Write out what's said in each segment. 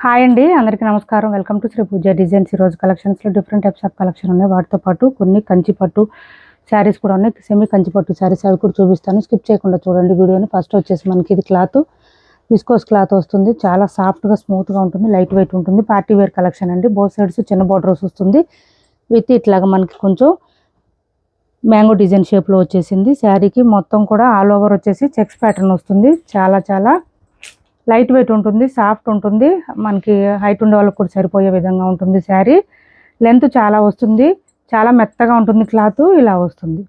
Hi అండి, అందరికీ నమస్కారం. Welcome to Shri Pooja designs. ఈరోజు కలెక్షన్స్లో డిఫరెంట్ టైప్స్ ఆఫ్ కలెక్షన్ ఉన్నాయి. వాటితో పాటు కొన్ని కంచిపట్టు శారీస్ కూడా ఉన్నాయి. సెమీ కంచిపట్టు శారీస్ అవి కూడా చూపిస్తాను. స్కిప్ చేయకుండా చూడండి వీడియోని. ఫస్ట్ వచ్చేసి మనకి ఇది క్లాత్ విస్కోస్ క్లాత్ వస్తుంది. చాలా సాఫ్ట్గా స్మూత్గా ఉంటుంది, లైట్ వెయిట్ ఉంటుంది. పార్టీ వేర్ కలెక్షన్ అండి. బోత్ సైడ్స్ చిన్న బార్డర్స్ వస్తుంది విత్ ఇట్లాగా మనకి కొంచెం మ్యాంగో డిజైన్ షేప్లో వచ్చేసింది. శారీకి మొత్తం కూడా ఆల్ ఓవర్ వచ్చేసి చెక్స్ ప్యాటర్న్ వస్తుంది. చాలా చాలా లైట్ వెయిట్ ఉంటుంది, సాఫ్ట్ ఉంటుంది. మనకి హైట్ ఉండే వాళ్ళకి కూడా సరిపోయే విధంగా ఉంటుంది. శారీ లెంత్ చాలా వస్తుంది, చాలా మెత్తగా ఉంటుంది. క్లాత్ ఇలా వస్తుంది.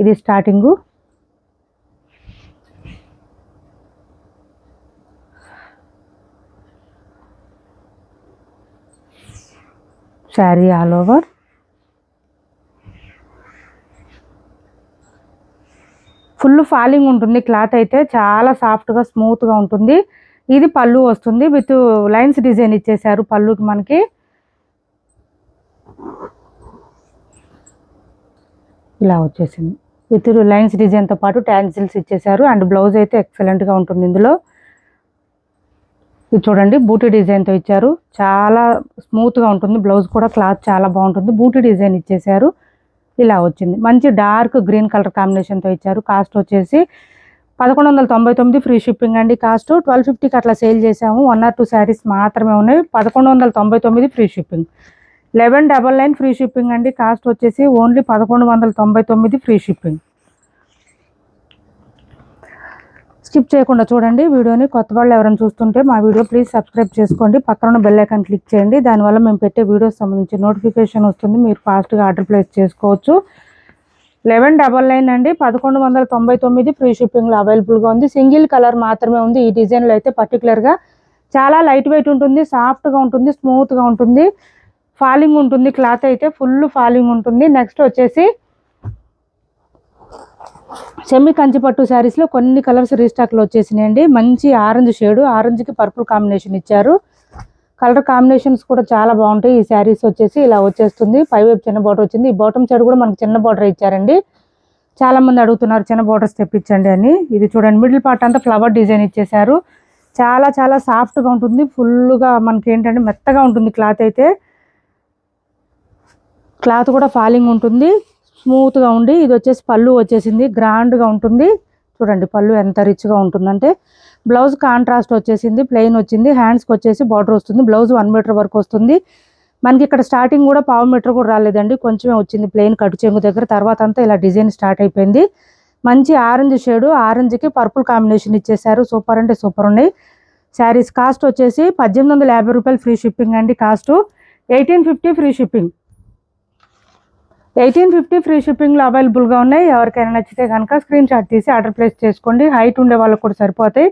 ఇది starting. Sari all over full falling ఉంటుంది. క్లాత్ అయితే చాలా సాఫ్ట్గా స్మూత్గా ఉంటుంది. ఇది పళ్ళు వస్తుంది విత్ లైన్స్ డిజైన్ ఇచ్చేసారు. పళ్ళుకి మనకి ఇలా వచ్చేసింది. విత్ లైన్స్ డిజైన్తో పాటు ట్యాన్సిల్స్ ఇచ్చేసారు. అండ్ బ్లౌజ్ అయితే ఎక్సలెంట్గా ఉంటుంది. ఇందులో ఇది చూడండి, బూటీ డిజైన్తో ఇచ్చారు. చాలా స్మూత్గా ఉంటుంది. బ్లౌజ్ కూడా క్లాత్ చాలా బాగుంటుంది. బూటీ డిజైన్ ఇచ్చేసారు. ఇలా వచ్చింది. మంచి డార్క్ గ్రీన్ కలర్ కాంబినేషన్తో ఇచ్చారు. కాస్ట్ వచ్చేసి 1199 ఫ్రీ షిప్పింగ్ అండి. కాస్ట్ 1250కి అట్లా సేల్ చేసాము. 1 or 2 శారీస్ మాత్రమే ఉన్నాయి. 1199 ఫ్రీ షిప్పింగ్. 1199 ఫ్రీ షిప్పింగ్ అండి. కాస్ట్ వచ్చేసి ఓన్లీ 1199 ఫ్రీ షిప్పింగ్. స్కిప్ చేయకుండా చూడండి వీడియోని. కొత్త వాళ్ళు ఎవరైనా చూస్తుంటే మా వీడియో ప్లీజ్ సబ్స్క్రైబ్ చేసుకోండి. పక్కన ఉన్న బెల్ ఐకాన్ క్లిక్ చేయండి. దానివల్ల మేము పెట్టే వీడియోస్ సంబంధించి నోటిఫికేషన్ వస్తుంది. మీరు ఫాస్ట్గా ఆర్డర్ ప్లేస్ చేసుకోవచ్చు. 1199 అండి. 1199 ఫ్రీ షిప్పింగ్లో అవైలబుల్గా ఉంది. సింగిల్ కలర్ మాత్రమే ఉంది ఈ డిజైన్లో అయితే. పర్టికులర్గా చాలా లైట్ వెయిట్ ఉంటుంది, సాఫ్ట్గా ఉంటుంది, స్మూత్గా ఉంటుంది. ఫాలింగ్ ఉంటుంది. క్లాత్ అయితే ఫుల్ ఫాలింగ్ ఉంటుంది. నెక్స్ట్ వచ్చేసి సెమీ కంచిపట్టు శారీస్లో కొన్ని కలర్స్ రీస్టాక్లో వచ్చేసినాయండి. మంచి ఆరెంజ్ షేడు, ఆరెంజ్కి పర్పుల్ కాంబినేషన్ ఇచ్చారు. కలర్ కాంబినేషన్స్ కూడా చాలా బాగుంటాయి. ఈ శారీస్ వచ్చేసి ఇలా వచ్చేస్తుంది. పైవైపు చిన్న బార్డర్ వచ్చింది. ఈ బాటమ్ సైడ్ కూడా మనకి చిన్న బార్డర్ ఇచ్చారండి. చాలామంది అడుగుతున్నారు చిన్న బార్డర్స్ తెప్పించండి అని. ఇది చూడండి, మిడిల్ పార్ట్ అంతా ఫ్లవర్ డిజైన్ ఇచ్చేసారు. చాలా చాలా సాఫ్ట్గా ఉంటుంది. ఫుల్గా మనకి ఏంటంటే మెత్తగా ఉంటుంది. క్లాత్ అయితే క్లాత్ కూడా ఫాలింగ్ ఉంటుంది, స్మూత్గా ఉండి. ఇది వచ్చేసి పళ్ళు వచ్చేసింది, గ్రాండ్గా ఉంటుంది. చూడండి పళ్ళు ఎంత రిచ్గా ఉంటుందంటే. బ్లౌజ్ కాంట్రాస్ట్ వచ్చేసింది, ప్లెయిన్ వచ్చింది. హ్యాండ్స్కి వచ్చేసి బార్డర్ వస్తుంది. బ్లౌజ్ 1 మీటర్ వరకు వస్తుంది. మనకి ఇక్కడ స్టార్టింగ్ కూడా 1/2 మీటర్ కూడా రాలేదండి, కొంచెమే వచ్చింది ప్లెయిన్ కట్టు చెంగు దగ్గర. తర్వాత అంతా ఇలా డిజైన్ స్టార్ట్ అయిపోయింది. మంచి ఆరెంజ్ షేడు, ఆరెంజ్కి పర్పుల్ కాంబినేషన్ ఇచ్చేసారు. సూపర్ అంటే సూపర్ ఉన్నాయి శారీస్. కాస్ట్ వచ్చేసి 1850 రూపాయలు ఫ్రీ షిప్పింగ్ అండి. Cost 1850 free shipping. 1850 ఫ్రీ షిప్పింగ్లో అవైలబుల్గా ఉన్నాయి. ఎవరికైనా నచ్చితే కనుక స్క్రీన్ షాట్ తీసి ఆర్డర్ ప్లేస్ చేసుకోండి. హైట్ ఉండే వాళ్ళకు కూడా సరిపోతాయి.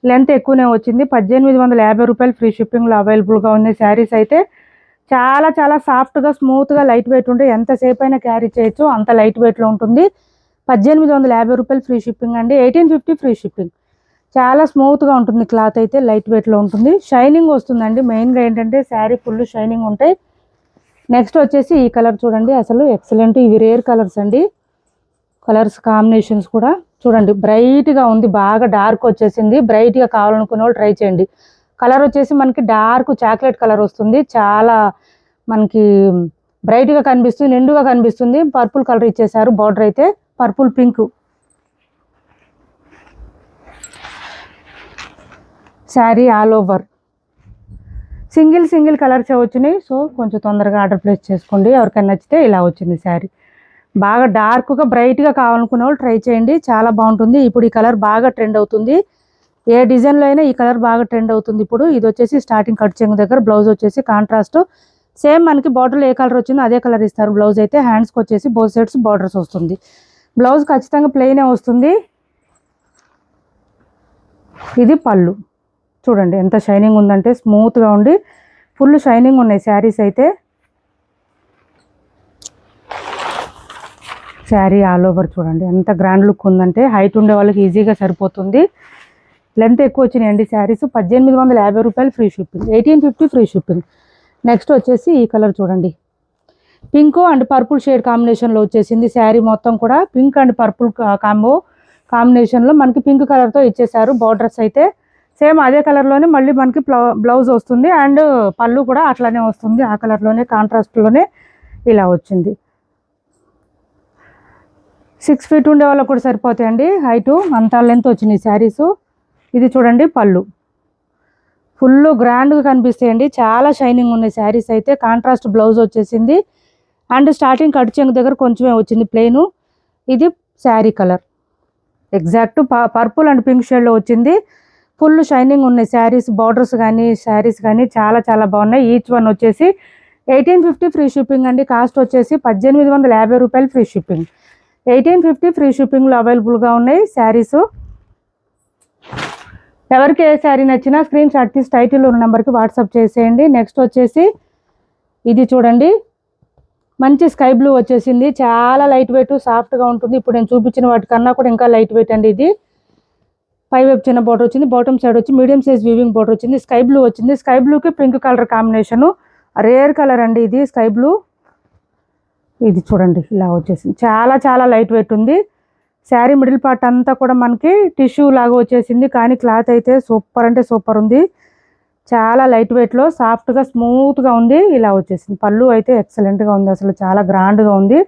లెంత్ ఎక్కువనే వచ్చింది. 1850 రూపాయలు ఫ్రీ షిప్పింగ్లో అవైలబుల్గా ఉన్నాయి శారీస్ అయితే. చాలా చాలా సాఫ్ట్గా స్మూత్గా లైట్ వెయిట్ ఉంటే ఎంతసేపు అయినా క్యారీ చేయొచ్చు, అంత లైట్ వెయిట్లో ఉంటుంది. 1850 రూపాయలు ఫ్రీ షిప్పింగ్ అండి. 1850 ఫ్రీ షిప్పింగ్. చాలా స్మూత్గా ఉంటుంది. క్లాత్ అయితే లైట్ వెయిట్లో ఉంటుంది. షైనింగ్ వస్తుందండి. మెయిన్గా ఏంటంటే శారీ ఫుల్ షైనింగ్ ఉంటాయి. నెక్స్ట్ వచ్చేసి ఈ కలర్ చూడండి, అసలు ఎక్సలెంట్. ఇవి రేర్ కలర్స్ అండి. కలర్స్ కాంబినేషన్స్ కూడా చూడండి, బ్రైట్గా ఉంది. బాగా డార్క్ వచ్చేసింది. బ్రైట్గా కావాలనుకునే వాళ్ళు ట్రై చేయండి. కలర్ వచ్చేసి మనకి డార్క్ చాక్లెట్ కలర్ వస్తుంది. చాలా మనకి బ్రైట్గా కనిపిస్తుంది, నిండుగా కనిపిస్తుంది. పర్పుల్ కలర్ ఇచ్చేసారు. బార్డర్ అయితే purple pink. Sari all over single కలర్సే వచ్చినాయి. సో కొంచెం తొందరగా ఆర్డర్ ప్లేస్ చేసుకోండి. ఎవరికైనా నచ్చితే ఇలా వచ్చింది శారీ. బాగా డార్క్గా బ్రైట్గా కావాలనుకునే వాళ్ళు ట్రై చేయండి, చాలా బాగుంటుంది. ఇప్పుడు ఈ కలర్ బాగా ట్రెండ్ అవుతుంది. ఏ డిజైన్లో అయినా ఈ కలర్ బాగా ట్రెండ్ అవుతుంది ఇప్పుడు. ఇది వచ్చేసి స్టార్టింగ్ కట్ చెంగు దగ్గర. బ్లౌజ్ వచ్చేసి కాంట్రాస్ట్ సేమ్ మనకి బార్డర్లో ఏ కలర్ వచ్చిందో అదే కలర్ ఇస్తారు. బ్లౌజ్ అయితే హ్యాండ్స్కి వచ్చేసి బోత్ సైడ్స్ బార్డర్స్ వస్తుంది. బ్లౌజ్ ఖచ్చితంగా ప్లెయినే వస్తుంది. ఇది పళ్ళు. చూడండి ఎంత షైనింగ్ ఉందంటే, స్మూత్గా ఉండి ఫుల్ షైనింగ్ ఉన్నాయి శారీస్ అయితే. శారీ ఆల్ ఓవర్ చూడండి ఎంత గ్రాండ్ లుక్ ఉందంటే. హైట్ ఉండే వాళ్ళకి ఈజీగా సరిపోతుంది. లెంత్ ఎక్కువ వచ్చినాయండి శారీస్. 1850 రూపాయలు free shipping. 1850 free shipping. Next వచ్చేసి ఈ కలర్ చూడండి, పింక్ అండ్ పర్పుల్ షేడ్ కాంబినేషన్లో వచ్చేసింది. శారీ మొత్తం కూడా పింక్ అండ్ పర్పుల్ కాంబినేషన్లో మనకి పింక్ కలర్తో ఇచ్చేసారు. బార్డర్స్ అయితే సేమ్ అదే కలర్లోనే మళ్ళీ మనకి బ్లౌజ్ వస్తుంది అండ్ పళ్ళు కూడా అట్లానే వస్తుంది, ఆ కలర్లోనే కాంట్రాస్ట్లోనే ఇలా వచ్చింది. 6 ఫీట్ ఉండే వాళ్ళకు కూడా సరిపోతాయండి హైటు, అంత లెంత్ వచ్చినాయి శారీసు. ఇది చూడండి పళ్ళు, ఫుల్ గ్రాండ్గా కనిపిస్తాయండి, చాలా షైనింగ్ ఉన్నాయి శారీస్ అయితే. కాంట్రాస్ట్ బ్లౌజ్ వచ్చేసింది అండ్ స్టార్టింగ్ కట్ చెంగు దగ్గర కొంచెమే వచ్చింది ప్లెయిన్. ఇది sari colour exact purple and pink షేడ్లో వచ్చింది. ఫుల్ షైనింగ్ ఉన్నాయి శారీస్, బార్డర్స్ కానీ శారీస్ కానీ చాలా చాలా బాగున్నాయి. ఈచ్ వన్ వచ్చేసి 1850 ఫ్రీ షిప్పింగ్ అండి. కాస్ట్ వచ్చేసి 1850 రూపాయలు ఫ్రీ షిప్పింగ్. 1850 ఫ్రీ షిప్పింగ్లో అవైలబుల్గా ఉన్నాయి శారీసు. ఎవరికి ఏ శారీ నచ్చినా స్క్రీన్ షాట్ తీసి టైటిల్ ఉన్న నెంబర్కి వాట్సాప్ చేసేయండి. నెక్స్ట్ వచ్చేసి ఇది చూడండి, మంచి స్కై బ్లూ వచ్చేసింది, చాలా లైట్ వెయిట్ సాఫ్ట్గా ఉంటుంది. ఇప్పుడు నేను చూపించిన వాటికన్నా కూడా ఇంకా లైట్ వెయిట్ అండి. ఇది పైవైపు చిన్న బార్డర్ వచ్చింది, బాటమ్ సైడ్ వచ్చి మీడియం సైజ్ వీవింగ్ బార్డర్ వచ్చింది. స్కై బ్లూ వచ్చింది, స్కై బ్లూకి pink colour combination, rare colour అండి ఇది స్కై బ్లూ. ఇది చూడండి ఇలా వచ్చేసింది, చాలా చాలా లైట్ వెయిట్ ఉంది. శారీ మిడిల్ పార్ట్ అంతా కూడా మనకి టిష్యూ లాగా వచ్చేసింది, కానీ క్లాత్ అయితే సూపర్ అంటే సూపర్ ఉంది. చాలా లైట్ వెయిట్లో సాఫ్ట్గా స్మూత్గా ఉంది, ఇలా వచ్చేసింది. పళ్ళు అయితే ఎక్సలెంట్గా ఉంది, అసలు చాలా గ్రాండ్గా ఉంది.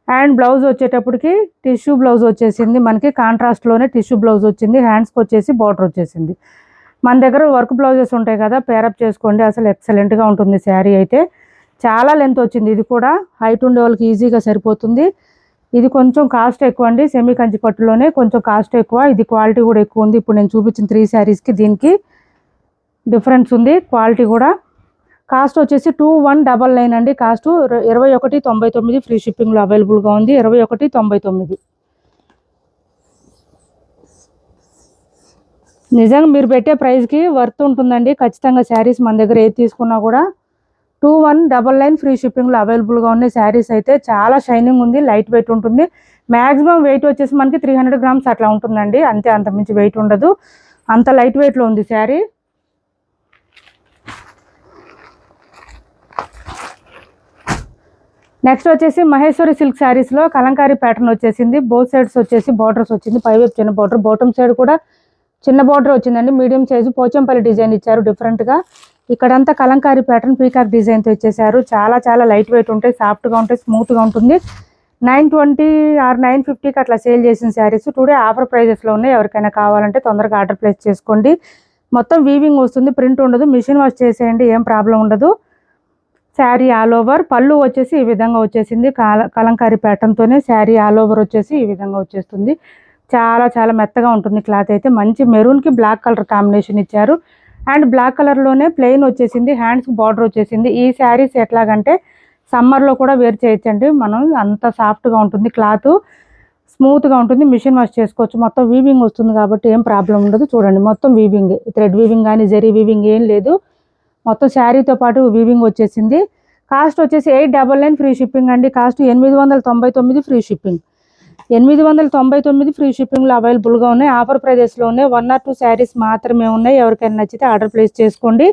అండ్ బ్లౌజ్ వచ్చేటప్పటికి టిష్యూ బ్లౌజ్ వచ్చేసింది మనకి, కాంట్రాస్ట్లోనే టిష్యూ బ్లౌజ్ వచ్చింది. హ్యాండ్స్కి వచ్చేసి బార్డర్ వచ్చేసింది. మన దగ్గర వర్క్ బ్లౌజెస్ ఉంటాయి కదా, పేరప్ చేసుకోండి, అసలు ఎక్సలెంట్గా ఉంటుంది శారీ అయితే. చాలా లెంత్ వచ్చింది, ఇది కూడా హైట్ ఉండే వాళ్ళకి ఈజీగా సరిపోతుంది. ఇది కొంచెం కాస్ట్ ఎక్కువ అండి, సెమీ కంచి పట్టులోనే కొంచెం కాస్ట్ ఎక్కువ. ఇది క్వాలిటీ కూడా ఎక్కువ ఉంది. ఇప్పుడు నేను చూపించిన 3 శారీస్కి దీనికి డిఫరెన్స్ ఉంది క్వాలిటీ కూడా. కాస్ట్ వచ్చేసి 2199 అండి. కాస్ట్ 2199 ఫ్రీ షిప్పింగ్లో అవైలబుల్గా ఉంది. 2199. నిజంగా మీరు పెట్టే ప్రైస్కి వర్త్ ఉంటుందండి ఖచ్చితంగా. శారీస్ మన దగ్గర ఏది తీసుకున్నా కూడా 2199 ఫ్రీ షిప్పింగ్లో అవైలబుల్గా ఉన్నాయి శారీస్ అయితే. చాలా షైనింగ్ ఉంది, లైట్ వెయిట్ ఉంటుంది. మ్యాక్సిమం వెయిట్ వచ్చేసి మనకి 300 గ్రామ్స్ అట్లా ఉంటుందండి, అంతే, అంతమించి వెయిట్ ఉండదు. అంత లైట్ వెయిట్లో ఉంది శారీ. నెక్స్ట్ వచ్చేసి మహేశ్వరి సిల్క్ శారీస్లో కలంకారీ ప్యాటర్న్ వచ్చేసింది. బోత్ సైడ్స్ వచ్చేసి బార్డర్స్ వచ్చింది, పైవైపు చిన్న బార్డర్, బాటమ్ సైడ్ కూడా చిన్న బార్డర్ వచ్చిందండి. మీడియం సైజు పోచంపల్లి డిజైన్ ఇచ్చారు డిఫరెంట్గా. ఇక్కడంతా కలంకారీ ప్యాటర్న్ పీకాక్ డిజైన్తో ఇచ్చేసారు. చాలా చాలా లైట్ వెయిట్ ఉంటాయి, సాఫ్ట్గా ఉంటాయి, స్మూత్గా ఉంటుంది. 920 ఆర్ 950కి అట్లా సేల్ చేసిన శారీస్ టుడే ఆఫర్ ప్రైజెస్లో ఉన్నాయి. ఎవరికైనా కావాలంటే తొందరగా ఆర్డర్ ప్లేస్ చేసుకోండి. మొత్తం వీవింగ్ వస్తుంది, ప్రింట్ ఉండదు, మిషన్ వాష్ చేసేయండి, ఏం ప్రాబ్లం ఉండదు. శారీ ఆల్ ఓవర్ పళ్ళు వచ్చేసి ఈ విధంగా వచ్చేసింది, కలంకారీ ప్యాటర్న్తోనే శారీ ఆల్ ఓవర్ వచ్చేసి ఈ విధంగా వచ్చేస్తుంది. చాలా చాలా మెత్తగా ఉంటుంది క్లాత్ అయితే. మంచి మెరూన్కి బ్లాక్ కలర్ కాంబినేషన్ ఇచ్చారు అండ్ బ్లాక్ కలర్లోనే ప్లెయిన్ వచ్చేసింది, హ్యాండ్స్కి బార్డర్ వచ్చేసింది. ఈ శారీస్ ఎట్లాగంటే సమ్మర్లో కూడా వేర్ చేయొచ్చండి మనం, అంత సాఫ్ట్గా ఉంటుంది, క్లాత్ స్మూత్గా ఉంటుంది, మిషన్ వాష్ చేసుకోవచ్చు. మొత్తం వీవింగ్ వస్తుంది కాబట్టి ఏం ప్రాబ్లం ఉండదు. చూడండి మొత్తం వీవింగ్, థ్రెడ్ వీవింగ్ కానీ జరీ వీవింగ్ ఏం లేదు, మొత్తం శారీతో పాటు వీవింగ్ వచ్చేసింది. కాస్ట్ వచ్చేసి 899 ఫ్రీ షిప్పింగ్ అండి. Cost 899 free shipping. 899 ఫ్రీ షిప్పింగ్లో అవైలబుల్గా ఉన్నాయి. ఆఫర్ ప్రైజెస్లో ఉన్నాయి. 1 or 2 శారీస్ మాత్రమే ఉన్నాయి. ఎవరికైనా నచ్చితే ఆర్డర్ ప్లేస్ చేసుకోండి.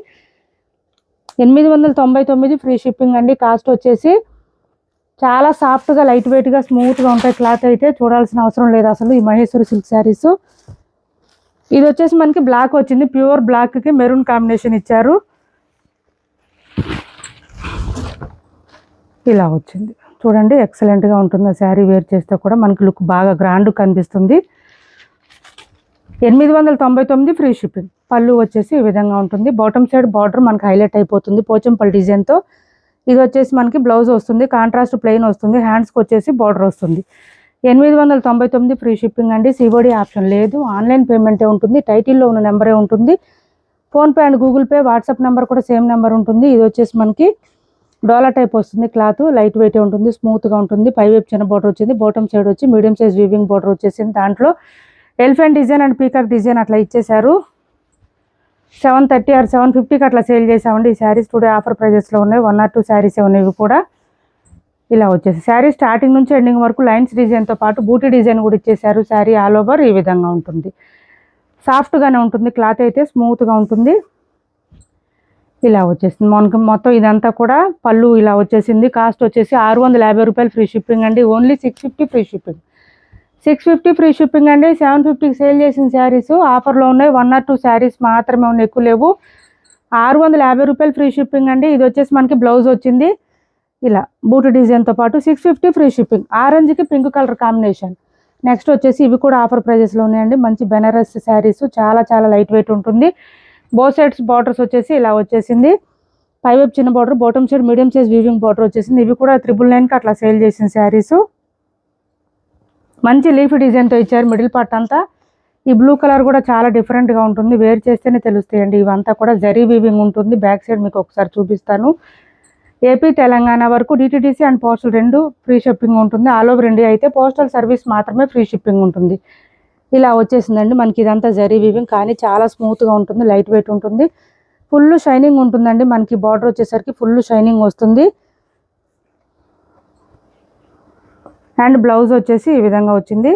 899 ఫ్రీ షిప్పింగ్ అండి. కాస్ట్ వచ్చేసి చాలా సాఫ్ట్గా లైట్ వెయిట్గా స్మూత్గా ఉంటాయి. క్లాత్ అయితే చూడాల్సిన అవసరం లేదు అసలు. ఈ మహేశ్వరి సిల్క్ శారీస్ ఇది వచ్చేసి మనకి బ్లాక్ వచ్చింది, ప్యూర్ బ్లాక్కి మెరూన్ కాంబినేషన్ ఇచ్చారు, ఇలా వచ్చింది. చూడండి ఎక్సలెంట్గా ఉంటుంది శారీ, వేర్ చేస్తే కూడా మనకి లుక్ బాగా గ్రాండ్ కనిపిస్తుంది. 899 ఫ్రీ షిప్పింగ్. పళ్ళు వచ్చేసి ఈ విధంగా ఉంటుంది, బాటమ్ సైడ్ బార్డర్ మనకి హైలైట్ అయిపోతుంది పోచంపల్లి డిజైన్తో. ఇది వచ్చేసి మనకి బ్లౌజ్ వస్తుంది, కాంట్రాస్ట్ ప్లెయిన్ వస్తుంది, హ్యాండ్స్కి వచ్చేసి బార్డర్ వస్తుంది. 899 ఫ్రీ షిప్పింగ్ అండి. సిఓడి ఆప్షన్ లేదు, ఆన్లైన్ పేమెంటే ఉంటుంది. టైటిల్లో ఉన్న నెంబరే ఉంటుంది. PhonePe and Google pay, WhatsApp number కూడా సేమ్ నెంబర్ ఉంటుంది. ఇది వచ్చేసి మనకి డోలా టైప్ వస్తుంది, క్లాత్ లైట్ వెయిట్ ఉంటుంది, స్మూత్గా ఉంటుంది. పైవైపు చిన్న బార్డర్ వచ్చింది, బాటమ్ సైడ్ వచ్చి మీడియం సైజ్ వీవింగ్ బార్డర్ వచ్చేసింది. దాంట్లో elephant design and peacock design అట్లా ఇచ్చేసారు. 730 or 750కి అట్లా సేల్ చేసామండి. ఈ శారీస్ టుడే ఆఫర్ ప్రైజెస్లో ఉన్నాయి. 1 or 2 శారీస్ ఉన్నాయి ఇవి కూడా. ఇలా వచ్చేసి శారీ స్టార్టింగ్ నుంచి ఎండింగ్ వరకు లైన్స్ డిజైన్తో పాటు బూటీ డిజైన్ కూడా ఇచ్చేసారు. శారీ ఆల్ ఓవర్ ఈ విధంగా ఉంటుంది, సాఫ్ట్గానే ఉంటుంది, క్లాత్ అయితే స్మూత్గా ఉంటుంది. ఇలా వచ్చేసింది మనకి మొత్తం ఇదంతా కూడా. పళ్ళు ఇలా వచ్చేసింది. కాస్ట్ వచ్చేసి 650 రూపాయలు ఫ్రీ షిప్పింగ్ అండి. Only 650 free shipping. 650 free shipping అండి. 750కి సేల్ చేసిన శారీస్ ఆఫర్లో ఉన్నాయి. 1 or 2 శారీస్ మాత్రమే ఉన్నాయి, ఎక్కువ లేవు. 650 రూపాయలు ఫ్రీ షిప్పింగ్ అండి. ఇది వచ్చేసి మనకి బ్లౌజ్ వచ్చింది ఇలా బూట్ డిజైన్తో పాటు. 650 ఫ్రీ షిప్పింగ్. ఆరెంజ్కి పింక్ కలర్ కాంబినేషన్. నెక్స్ట్ వచ్చేసి ఇవి కూడా ఆఫర్ ప్రైజెస్లో ఉన్నాయండి. మంచి బెనారస్ శారీస్, చాలా చాలా లైట్ వెయిట్ ఉంటుంది. బోత్ సైడ్స్ బార్డర్స్ వచ్చేసి ఇలా వచ్చేసింది. పైవైపు చిన్న border, bottom side medium size weaving border వచ్చేసింది. ఇవి కూడా 999కి అట్లా సేల్ చేసిన శారీస్. మంచి లీఫ్ డిజైన్తో ఇచ్చారు మిడిల్ పార్ట్ అంతా. ఈ బ్లూ కలర్ కూడా చాలా డిఫరెంట్గా ఉంటుంది, వేర్ చేస్తేనే తెలుస్తాయండి. ఇవంతా కూడా జరీ వీవింగ్ ఉంటుంది. బ్యాక్ సైడ్ మీకు ఒకసారి చూపిస్తాను. ఏపీ తెలంగాణ వరకు DTDC and postal 2 free shipping ఉంటుంది. ఆల్ ఓవర్ ఇండియా అయితే పోస్టల్ సర్వీస్ మాత్రమే ఫ్రీ షిప్పింగ్ ఉంటుంది. ఇలా వచ్చేసిందండి మనకి. ఇదంతా జరీ వీవింగ్ కానీ చాలా స్మూత్గా ఉంటుంది, లైట్ వెయిట్ ఉంటుంది. ఫుల్ షైనింగ్ ఉంటుందండి. మనకి బార్డర్ వచ్చేసరికి ఫుల్ షైనింగ్ వస్తుంది. అండ్ బ్లౌజ్ వచ్చేసి ఈ విధంగా వచ్చింది.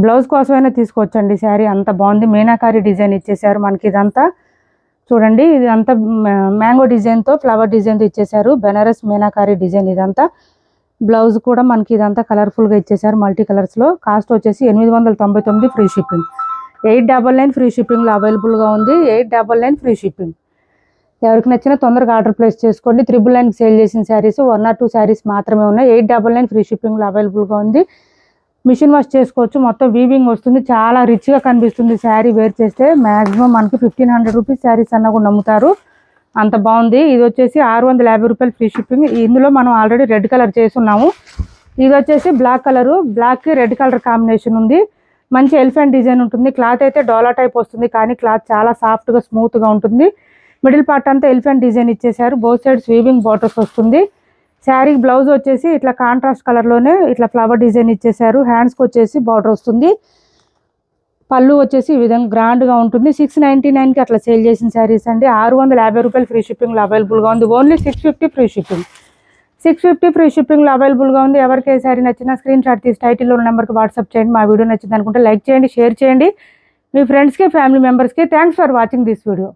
బ్లౌజ్ కోసమైనా తీసుకోవచ్చండి శారీ, అంత బాగుంది. మీనాకారి డిజైన్ ఇచ్చేసారు మనకి. ఇదంతా చూడండి, ఇది అంతా మ్యాంగో డిజైన్తో ఫ్లవర్ డిజైన్తో ఇచ్చేసారు. బెనారస్ మీనాకారి డిజైన్ ఇదంతా. బ్లౌజ్ కూడా మనకి ఇదంతా కలర్ఫుల్గా ఇచ్చేసారు మల్టీ కలర్స్లో. కాస్ట్ వచ్చేసి 899 ఫ్రీ షిప్పింగ్. 899 ఫ్రీ షిప్పింగ్లో అవైలబుల్గా ఉంది. 899 ఫ్రీ షిప్పింగ్. ఎవరికి నచ్చినా తొందరగా ఆర్డర్ ప్లేస్ చేసుకోండి. 999కి సేల్ చేసిన శారీస్ 1 or 2 శారీస్ మాత్రమే ఉన్నాయి. 899 ఫ్రీ షిప్పింగ్లో అవైలబుల్గా ఉంది. మిషన్ వాష్ చేసుకోవచ్చు. మొత్తం వీవింగ్ వస్తుంది, చాలా రిచ్గా కనిపిస్తుంది శారీ వేర్ చేస్తే. మ్యాక్సిమం మనకి 1500 రూపీస్ శారీస్ అన్న కూడా నమ్ముతారు, అంత బాగుంది. ఇది వచ్చేసి 650 రూపాయలు ఫ్రీ షిప్పింగ్. ఇందులో మనం ఆల్రెడీ రెడ్ కలర్ చేసున్నాము. ఇది వచ్చేసి బ్లాక్ కలరు, బ్లాక్కి రెడ్ కలర్ కాంబినేషన్ ఉంది. మంచి ఎలిఫెంట్ డిజైన్ ఉంటుంది. క్లాత్ అయితే డోలా టైప్ వస్తుంది, కానీ క్లాత్ చాలా సాఫ్ట్గా స్మూత్గా ఉంటుంది. మిడిల్ పార్ట్ అంతా ఎలిఫెంట్ డిజైన్ ఇచ్చేసారు. బోత్ సైడ్స్ వీవింగ్ బార్డర్స్ వస్తుంది. శారీ బ్లౌజ్ వచ్చేసి ఇట్లా కాంట్రాస్ట్ కలర్లోనే ఇట్లా ఫ్లవర్ డిజైన్ ఇచ్చేసారు. హ్యాండ్స్కి వచ్చేసి బార్డర్ వస్తుంది. పళ్ళు వచ్చేసి ఈ విధంగా గ్రాండ్గా ఉంటుంది. 699కి అట్లా సేల్ చేసిన శారీస్ అండి. 650 రూపాయలు ఫ్రీ షిప్పింగ్లో అవైలబుల్గా ఉంది. Only 650 free shipping. 650 ఫ్రీ షిప్పింగ్లో అవైలబుల్గా ఉంది. ఎవరికి ఏ శారీ నచ్చినా స్క్రీన్ షాట్ తీసి టైటిల్లో ఉన్న నెంబర్కి వాట్సాప్ చేయండి. మా వీడియో నచ్చింది అనుకుంటే లైక్ చేయండి, షేర్ చేయండి మీ ఫ్రెండ్స్కి, ఫ్యామిలీ మెంబర్స్కి. Thanks for watching this video.